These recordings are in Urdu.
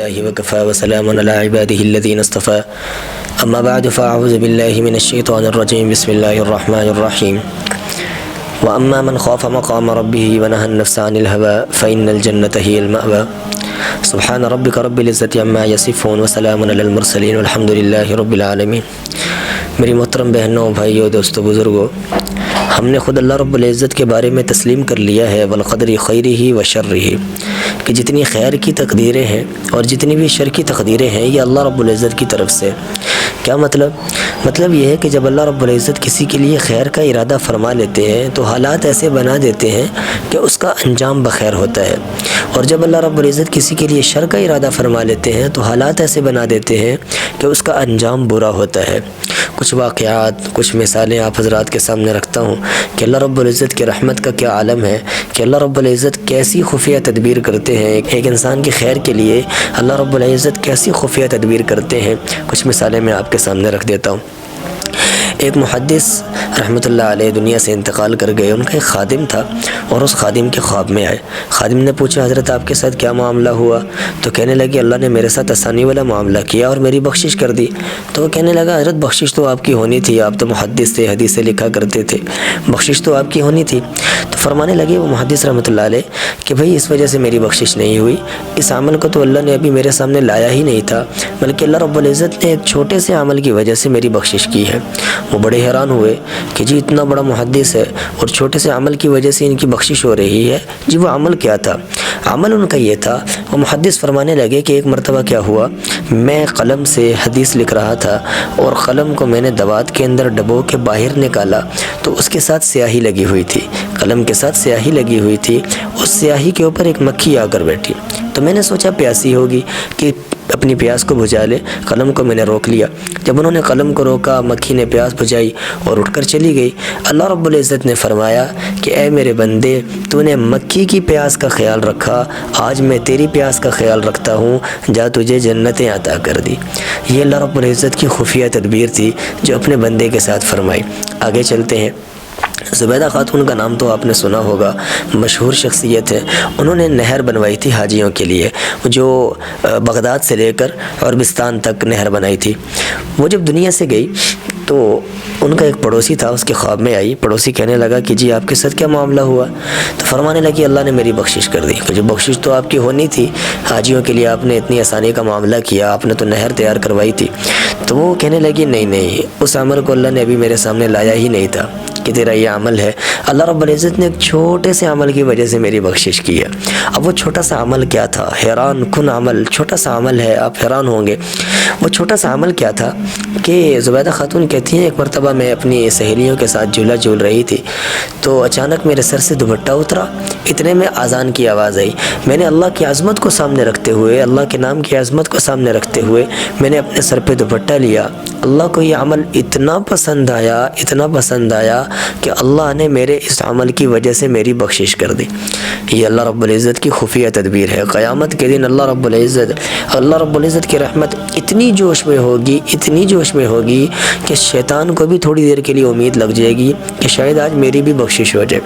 لله وكفى وسلام على عباده الذين اصطفى أما بعد فأعوذ بالله من الشيطان الرجيم بسم الله الرحمن الرحيم وأما من خاف مقام ربه ونهى النفس عن الهوى فإن الجنة هي المأوى سبحان ربك رب العزة عما يصفون وسلام على المرسلين والحمد لله رب العالمين۔ میری محترم بہنوں، بھائیوں، دوستوں، بزرگوں، ہم نے خود اللہ رب العزت کے بارے میں تسلیم کر لیا ہے والقدر خیرہ و شرہ، کہ جتنی خیر کی تقدیریں ہیں اور جتنی بھی شر کی تقدیریں ہیں یہ اللہ رب العزت کی طرف سے۔ کیا مطلب یہ ہے کہ جب اللہ رب العزت کسی کے لیے خیر کا ارادہ فرما لیتے ہیں تو حالات ایسے بنا دیتے ہیں کہ اس کا انجام بخیر ہوتا ہے، اور جب اللہ رب العزت کسی کے لیے شر کا ارادہ فرما لیتے ہیں تو حالات ایسے بنا دیتے ہیں کہ اس کا انجام برا ہوتا ہے۔ کچھ واقعات، کچھ مثالیں آپ حضرات کے سامنے رکھتا ہوں کہ اللہ رب العزت کی رحمت کا کیا عالم ہے، کہ اللہ رب العزت کیسی خفیہ تدبیر کرتے ہیں ایک انسان کے خیر کے لیے۔ اللہ رب العزت کیسی خفیہ تدبیر کرتے ہیں، کچھ مثالیں میں آپ کے سامنے رکھ دیتا ہوں۔ ایک محدث رحمۃ اللہ علیہ دنیا سے انتقال کر گئے، ان کا ایک خادم تھا اور اس خادم کے خواب میں آئے۔ خادم نے پوچھا حضرت آپ کے ساتھ کیا معاملہ ہوا؟ تو کہنے لگے اللہ نے میرے ساتھ آسانی والا معاملہ کیا اور میری بخشش کر دی۔ تو وہ کہنے لگا حضرت بخشش تو آپ کی ہونی تھی، آپ تو محدث تھے، حدیثیں لکھا کرتے تھے، بخشش تو آپ کی ہونی تھی۔ تو فرمانے لگے وہ محدث رحمۃ اللہ علیہ کہ بھئی اس وجہ سے میری بخشش نہیں ہوئی، اس عمل کو تو اللہ نے ابھی میرے سامنے لایا ہی نہیں تھا، بلکہ اللہ رب العزت نے ایک چھوٹے سے عمل کی وجہ سے میری بخشش کی ہے۔ وہ بڑے حیران ہوئے کہ جی اتنا بڑا محدث ہے اور چھوٹے سے عمل کی وجہ سے ان کی بخشش ہو رہی ہے، جی وہ عمل کیا تھا؟ عمل ان کا یہ تھا، وہ محدث فرمانے لگے کہ ایک مرتبہ کیا ہوا، میں قلم سے حدیث لکھ رہا تھا اور قلم کو میں نے دوات کے اندر ڈبو کے باہر نکالا تو اس کے ساتھ سیاہی لگی ہوئی تھی، قلم کے ساتھ سیاہی لگی ہوئی تھی، اس سیاہی کے اوپر ایک مکھی آ کر بیٹھی۔ تو میں نے سوچا پیاسی ہوگی کہ اپنی پیاس کو بجھا لے، قلم کو میں نے روک لیا۔ جب انہوں نے قلم کو روکا، مکھی نے پیاس بجھائی اور اٹھ کر چلی گئی۔ اللہ رب العزت نے فرمایا کہ اے میرے بندے، تو نے مکھی کی پیاس کا خیال رکھا، آج میں تیری پیاس کا خیال رکھتا ہوں، جا تجھے جنتیں عطا کر دی۔ یہ اللہ رب العزت کی خفیہ تدبیر تھی جو اپنے بندے کے ساتھ فرمائی۔ آگے چلتے ہیں۔ زبیدہ خاتون کا نام تو آپ نے سنا ہوگا، مشہور شخصیت ہے۔ انہوں نے نہر بنوائی تھی حاجیوں کے لیے، جو بغداد سے لے کر عربستان تک نہر بنائی تھی۔ وہ جب دنیا سے گئی تو ان کا ایک پڑوسی تھا، اس کے خواب میں آئی۔ پڑوسی کہنے لگا کہ جی آپ کے ساتھ کیا معاملہ ہوا؟ تو فرمانے لگی اللہ نے میری بخشش کر دی۔ کہ جو بخشش تو آپ کی ہونی تھی، حاجیوں کے لیے آپ نے اتنی آسانی کا معاملہ کیا، آپ نے تو نہر تیار کروائی تھی۔ تو وہ کہنے لگی نہیں، اس عمل کو اللہ نے ابھی میرے سامنے لایا ہی نہیں تھا کہ تیرا یہ عمل ہے، اللہ رب العزت نے ایک چھوٹے سے عمل کی وجہ سے میری بخشش کی ہے۔ اب وہ چھوٹا سا عمل کیا تھا؟ حیران کن عمل، چھوٹا سا عمل ہے، آپ حیران ہوں گے۔ وہ چھوٹا سا عمل کیا تھا کہ زبیدہ خاتون کہتی ہیں ایک مرتبہ میں اپنی سہیلیوں کے ساتھ جھولا جھول رہی تھی تو اچانک میرے سر سے دوپٹہ اترا، اتنے میں اذان کی آواز آئی۔ میں نے اللہ کی عظمت کو سامنے رکھتے ہوئے، اللہ کے نام کی عظمت کو سامنے رکھتے ہوئے میں نے اپنے سر پہ دوپٹہ لیا۔ اللہ کو یہ عمل اتنا پسند آیا کہ اللہ نے میرے اس عمل کی وجہ سے میری بخشش کر دی۔ یہ اللہ رب العزت کی خفیہ تدبیر ہے۔ قیامت کے دن اللہ رب العزت کی رحمت اتنی جوش میں ہوگی کہ شیطان کو بھی تھوڑی دیر کے لیے امید لگ جائے گی کہ شاید آج میری بھی بخشش ہو جائے۔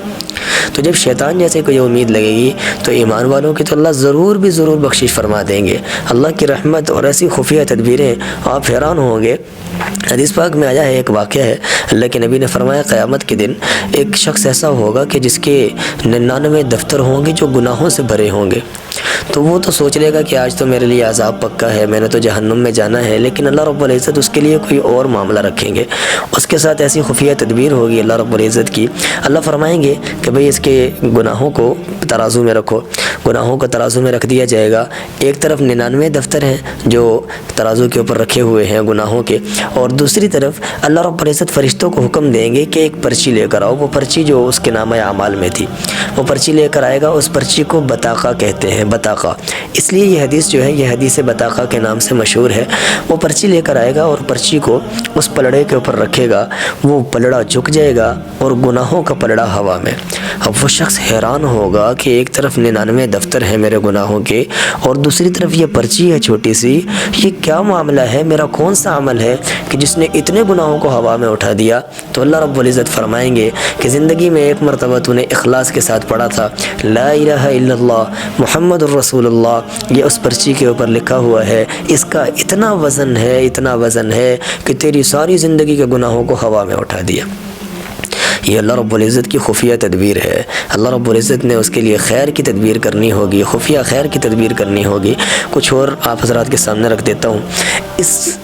تو جب شیطان جیسے کوئی امید لگے گی تو ایمان والوں کی تو اللہ ضرور بخشش فرما دیں گے۔ اللہ کی رحمت اور ایسی خفیہ تدبیریں آپ حیران ہوں گے۔ حدیث پاک میں آیا ہے، ایک واقعہ ہے، اللہ کے نبی نے فرمایا قیامت کے دن ایک شخص ایسا ہوگا کہ جس کے 99 دفتر ہوں گے جو گناہوں سے بھرے ہوں گے۔ تو وہ تو سوچ لے گا کہ آج تو میرے لیے عذاب پکا ہے، میں نے تو جہنم میں جانا ہے، لیکن اللہ رب العزت اس کے لیے کوئی اور معاملہ رکھیں گے، اس کے ساتھ ایسی خفیہ تدبیر ہوگی اللہ رب العزت کی۔ اللہ فرمائیں گے کہ بھئی اس کے گناہوں کو ترازو میں رکھو، گناہوں کو ترازو میں رکھ دیا جائے گا۔ ایک طرف 99 دفتر ہیں جو ترازو کے اوپر رکھے ہوئے ہیں گناہوں کے، اور دوسری طرف اللہ رب العزت فرشتوں کو حکم دیں گے کہ ایک پرچی لے کر آؤ۔ وہ پرچی جو اس کے نامہ اعمال میں تھی، وہ پرچی لے کر آئے گا۔ اس پرچی کو بطاقہ کہتے ہیں، بطاقہ، اس لیے یہ حدیث جو ہے یہ حدیث بطاقہ کے نام سے مشہور ہے۔ وہ پرچی لے کر آئے گا اور پرچی کو اس پلڑے کے اوپر رکھے گا، وہ پلڑا جھک جائے گا اور گناہوں کا پلڑا ہوا میں۔ اب وہ شخص حیران ہوگا کہ ایک طرف 99 دفتر ہیں میرے گناہوں کے اور دوسری طرف یہ پرچی ہے چھوٹی سی، یہ کیا معاملہ ہے، میرا کون سا عمل ہے کہ جس نے اتنے گناہوں کو ہوا میں اٹھا دیا؟ تو اللہ رب العزت فرمائیں گے کہ زندگی میں ایک مرتبہ تو نے اخلاص کے ساتھ پڑھا تھا لا الہ الا اللہ محمد الرسول اللہ، یہ اس پرچی کے اوپر لکھا ہوا ہے، اس کا اتنا وزن ہے، اتنا وزن ہے کہ تیری ساری زندگی کے گناہوں کو ہوا میں اٹھا دیا۔ یہ اللہ رب العزت کی خفیہ تدبیر ہے۔ اللہ رب العزت نے اس کے لیے خیر کی تدبیر کرنی ہوگی، خفیہ خیر کی تدبیر کرنی ہوگی۔ کچھ اور آپ حضرات کے سامنے رکھ دیتا ہوں۔ اس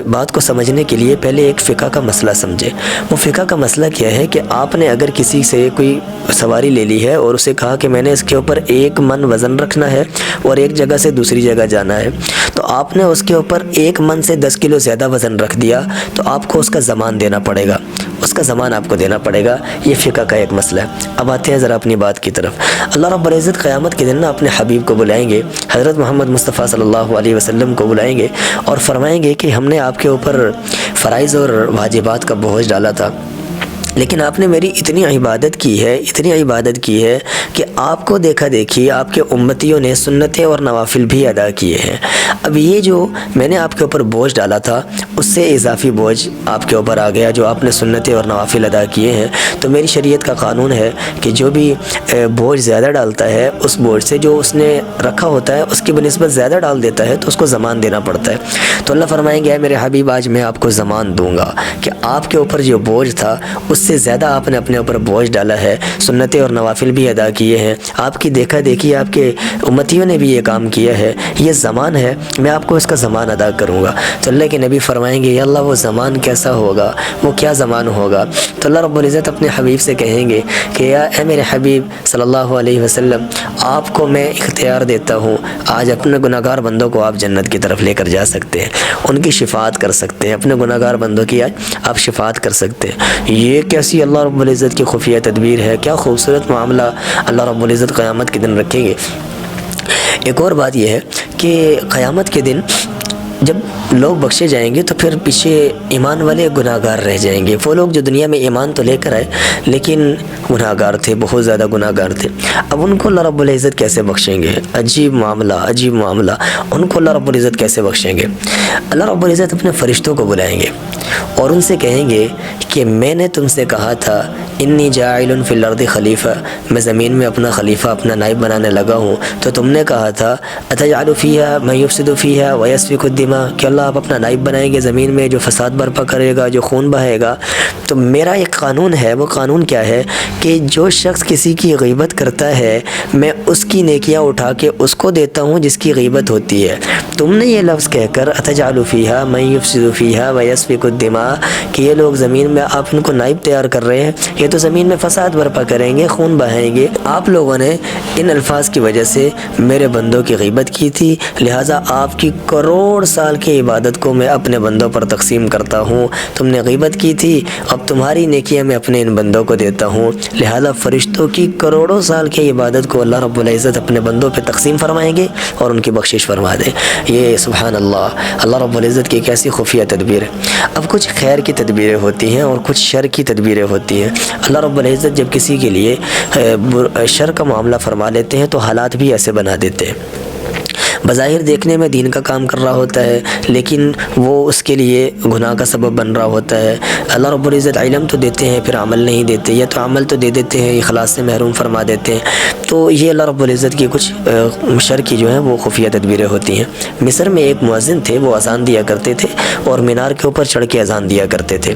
بات کو سمجھنے کے لیے پہلے ایک فقہ کا مسئلہ سمجھے۔ وہ فقہ کا مسئلہ کیا ہے کہ آپ نے اگر کسی سے کوئی سواری لے لی ہے اور اسے کہا کہ میں نے اس کے اوپر 1 من وزن رکھنا ہے اور ایک جگہ سے دوسری جگہ جانا ہے، تو آپ نے اس کے اوپر 1 من سے 10 کلو زیادہ وزن رکھ دیا تو آپ کو اس کا ضمان دینا پڑے گا، اس کا ضمان آپ کو دینا پڑے گا۔ یہ فقہ کا ایک مسئلہ ہے۔ اب آتے ہیں ذرا اپنی بات کی طرف۔ اللہ رب العزت قیامت کے دن اپنے حبیب کو بلائیں گے، حضرت محمد مصطفیٰ صلی اللہ علیہ وسلم کو بلائیں گے اور فرمائیں گے کہ ہم نے آپ کے اوپر فرائض اور واجبات کا بوجھ ڈالا تھا، لیکن آپ نے میری اتنی عبادت کی ہے کہ آپ کو دیکھا دیکھی آپ کے امتیوں نے سنتیں اور نوافل بھی ادا کیے ہیں۔ اب یہ جو میں نے آپ کے اوپر بوجھ ڈالا تھا اس سے اضافی بوجھ آپ کے اوپر آ گیا، جو آپ نے سنتیں اور نوافل ادا کیے ہیں، تو میری شریعت کا قانون ہے کہ جو بھی بوجھ زیادہ ڈالتا ہے اس بوجھ سے جو اس نے رکھا ہوتا ہے اس کی بنسبت زیادہ ڈال دیتا ہے تو اس کو ضمان دینا پڑتا ہے۔ تو اللہ فرمائیں گے اے میرے حبیب آج میں آپ کو ضمان دوں گا کہ آپ کے اوپر جو بوجھ تھا اس سے زیادہ آپ نے اپنے اوپر بوجھ ڈالا ہے، سنتیں اور نوافل بھی ادا کیے ہیں، آپ کی دیکھا دیکھی آپ کے امتیوں نے بھی یہ کام کیا ہے، یہ زمان ہے، میں آپ کو اس کا زمان ادا کروں گا۔ تو اللہ کے نبی فرمائیں گے یا اللہ وہ زمان کیسا ہوگا، وہ کیا زمان ہوگا؟ تو اللہ رب العزت اپنے حبیب سے کہیں گے کہ یا اے میرے حبیب صلی اللہ علیہ وسلم، آپ کو میں اختیار دیتا ہوں، آج اپنے گناہگار بندوں کو آپ جنت کی طرف لے کر جا سکتے ہیں، ان کی شفاعت کر سکتے ہیں، اپنے گناہگار بندوں کی آج آپ شفاعت کر سکتے ہیں۔ یہ کیسی اللہ رب العزت کی خفیہ تدبیر ہے، کیا خوبصورت معاملہ اللہ رب العزت قیامت کے دن رکھیں گے۔ ایک اور بات یہ ہے کہ قیامت کے دن جب لوگ بخشے جائیں گے تو پھر پیچھے ایمان والے گناہگار رہ جائیں گے، وہ لوگ جو دنیا میں ایمان تو لے کر آئے لیکن گناہگار تھے، بہت زیادہ گناہگار تھے۔ اب ان کو اللہ رب العزت کیسے بخشیں گے؟ عجیب معاملہ، عجیب معاملہ۔ ان کو اللہ رب العزت کیسے بخشیں گے؟ اللہ رب العزت اپنے فرشتوں کو بلائیں گے اور ان سے کہیں گے کہ میں نے تم سے کہا تھا انی جاعل فی الارض خلیفہ، میں زمین میں اپنا خلیفہ، اپنا نائب بنانے لگا ہوں، تو تم نے کہا تھا اتجعل فیہا من یفسد فیہا ویسفک الدماء، کہ اللہ آپ اپنا نائب بنائیں گے زمین میں جو فساد برپا کرے گا، جو خون بہائے گا۔ تو میرا ایک قانون ہے، وہ قانون کیا ہے کہ جو شخص کسی کی غیبت کرتا ہے میں اس کی نیکیاں اٹھا کے اس کو دیتا ہوں جس کی غیبت ہوتی ہے۔ تم نے یہ لفظ کہہ کر اتجعل فیہا من یفسد فیہا ویسفک الدماء کہ یہ لوگ زمین میں آپ ان کو نائب تیار کر رہے ہیں، یہ تو زمین میں فساد برپا کریں گے، خون بہائیں گے۔ آپ لوگوں نے ان الفاظ کی وجہ سے میرے بندوں کی غیبت کی تھی، لہٰذا آپ کی کروڑ سال کی عبادت کو میں اپنے بندوں پر تقسیم کرتا ہوں۔ تم نے غیبت کی تھی، اب تمہاری نیکیاں میں اپنے ان بندوں کو دیتا ہوں، لہٰذا فرشتوں کی کروڑوں سال کی عبادت کو اللہ رب العزت اپنے بندوں پہ تقسیم فرمائیں گے اور ان کی بخشش فرما دیں۔ یہ سبحان اللہ، اللہ رب العزت کی کیسی خفیہ تدبیر ہے۔ اب کچھ خیر کی تدبیریں ہوتی ہیں اور کچھ شر کی تدبیریں ہوتی ہیں۔ اللہ رب العزت جب کسی کے لیے شر کا معاملہ فرما لیتے ہیں تو حالات بھی ایسے بنا دیتے ہیں۔ بظاہر دیکھنے میں دین کا کام کر رہا ہوتا ہے لیکن وہ اس کے لیے گناہ کا سبب بن رہا ہوتا ہے۔ اللہ رب العزت علم تو دیتے ہیں پھر عمل نہیں دیتے، یا تو عمل تو دے دیتے ہیں اخلاص سے محروم فرما دیتے ہیں۔ تو یہ اللہ رب العزت کی کچھ شر کی جو ہیں وہ خفیہ تدبیریں ہوتی ہیں۔ مصر میں ایک مؤذن تھے، وہ اذان دیا کرتے تھے اور مینار کے اوپر چڑھ کے اذان دیا کرتے تھے۔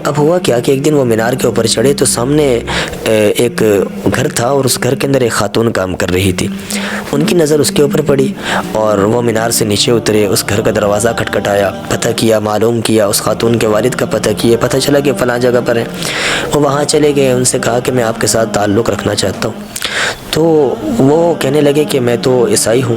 اب ہوا کیا کہ ایک دن وہ مینار کے اوپر چڑھے تو سامنے ایک گھر تھا اور اس گھر کے اندر ایک خاتون کام کر رہی تھی۔ ان کی نظر اس کے اوپر پڑی اور وہ مینار سے نیچے اترے، اس گھر کا دروازہ کھٹکھٹایا، پتہ کیا، معلوم کیا، اس خاتون کے والد کا پتہ کیا، پتہ چلا کہ فلاں جگہ پر ہے۔ وہ وہاں چلے گئے، ان سے کہا کہ میں آپ کے ساتھ تعلق رکھنا چاہتا ہوں۔ تو وہ کہنے لگے کہ میں تو عیسائی ہوں،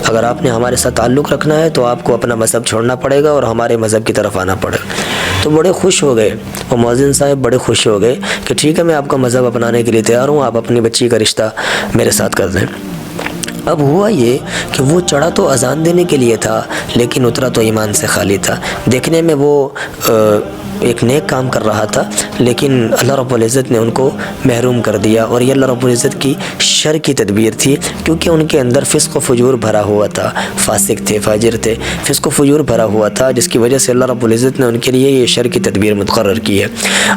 اگر آپ نے ہمارے ساتھ تعلق رکھنا ہے تو آپ کو اپنا مذہب چھوڑنا پڑے گا اور ہمارے مذہب کی طرف آنا پڑے گا۔ تو بڑے خوش ہو گئے وہ مؤذن صاحب، بڑے خوش ہو گئے کہ ٹھیک ہے میں آپ کا مذہب اپنانے کے لیے تیار ہوں، آپ اپنی بچی کا رشتہ میرے ساتھ کر دیں۔ اب ہوا یہ کہ وہ چڑھا تو اذان دینے کے لیے تھا لیکن اترا تو ایمان سے خالی تھا۔ دیکھنے میں وہ ایک نیک کام کر رہا تھا لیکن اللہ رب العزت نے ان کو محروم کر دیا، اور یہ اللہ رب العزت کی شر کی تدبیر تھی، کیونکہ ان کے اندر فسق و فجور بھرا ہوا تھا، فاسق تھے، فاجر تھے، فسق و فجور بھرا ہوا تھا، جس کی وجہ سے اللہ رب العزت نے ان کے لیے یہ شر کی تدبیر مقرر کی ہے۔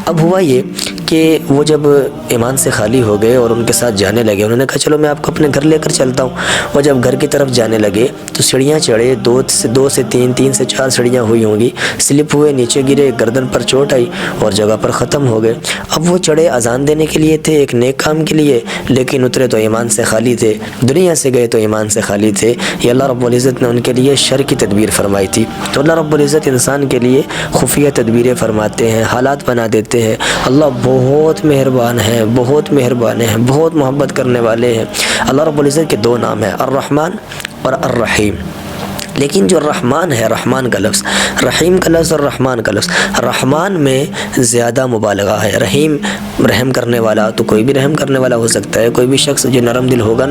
اب ہوا یہ کہ وہ جب ایمان سے خالی ہو گئے اور ان کے ساتھ جانے لگے، انہوں نے کہا چلو میں آپ کو اپنے گھر لے کر چلتا ہوں، اور جب گھر کی طرف جانے لگے تو سیڑھیاں چڑھے، دو سے تین سے چار سیڑھیاں ہوئی ہوں گی، سلپ ہوئے، نیچے گرے، گردن پر چوٹ آئی اور جگہ پر ختم ہو گئے۔ اب وہ چڑھے اذان دینے کے لیے تھے، ایک نیک کام کے لیے، لیکن اترے تو ایمان سے خالی تھے، دنیا سے گئے تو ایمان سے خالی تھے۔ یہ اللہ رب العزت نے ان کے لیے شر کی تدبیر فرمائی تھی۔ تو اللہ رب العزت انسان کے لیے خفیہ تدبیریں فرماتے ہیں، حالات بنا دیتے ہیں۔ اللہ بہت مہربان ہے، بہت مہربان ہے، بہت محبت کرنے والے ہیں۔ اللہ رب العزت کے دو نام ہیں، الرحمن اور الرحیم۔ لیکن جو رحمان ہے، رحمان کا لفظ، رحیم کا لفظ اور رحمان کا لفظ، رحمان میں زیادہ مبالغہ ہے، رحیم رحم کرنے والا، تو کوئی بھی رحم کرنے والا ہو سکتا ہے، کوئی بھی شخص جو نرم دل ہوگا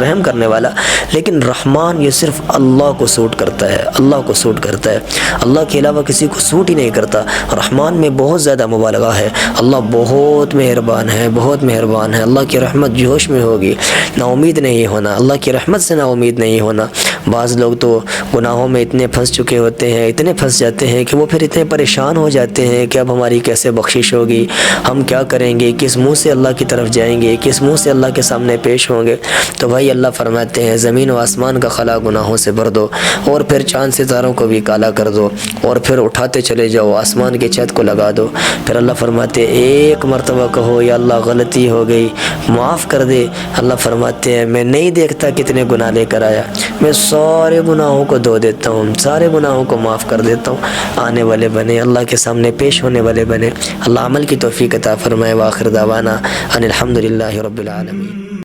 رحم کرنے والا، لیکن رحمان یہ صرف اللہ کو سوٹ کرتا ہے، اللہ کو سوٹ کرتا ہے، اللہ کے علاوہ کسی کو سوٹ ہی نہیں کرتا۔ رحمان میں بہت زیادہ مبالغہ ہے، اللہ بہت مہربان ہے، بہت مہربان ہے، اللہ کی رحمت جوش میں ہوگی، نا امید نہیں ہونا، اللہ کی رحمت سے نا امید نہیں ہونا۔ بعض لوگ تو گناہوں میں اتنے پھنس چکے ہوتے ہیں، اتنے پھنس جاتے ہیں کہ وہ پھر اتنے پریشان ہو جاتے ہیں کہ اب ہماری کیسے بخشش ہوگی، ہم کیا کریں گے، کس منہ سے اللہ کی طرف جائیں گے، کس منہ سے اللہ کے سامنے پیش ہوں گے۔ تو بھائی اللہ فرماتے ہیں زمین و آسمان کا خلا گناہوں سے بھر دو، اور پھر چاند ستاروں کو بھی کالا کر دو، اور پھر اٹھاتے چلے جاؤ، آسمان کی چھت کو لگا دو۔ پھر اللہ فرماتے ہیں ایک مرتبہ کہو یا اللہ غلطی ہو گئی، معاف کر دے۔ اللہ فرماتے ہیں میں نہیں دیکھتا کتنے گناہ لے کر آیا، میں سارے گناہوں کو دھو دیتا ہوں، سارے گناہوں کو معاف کر دیتا ہوں۔ آنے والے بنے، اللہ کے سامنے پیش ہونے والے بنے۔ اللہ عمل کی توفیق عطا فرمائے۔ وآخر دعوانا ان الحمدللہ رب العالمین۔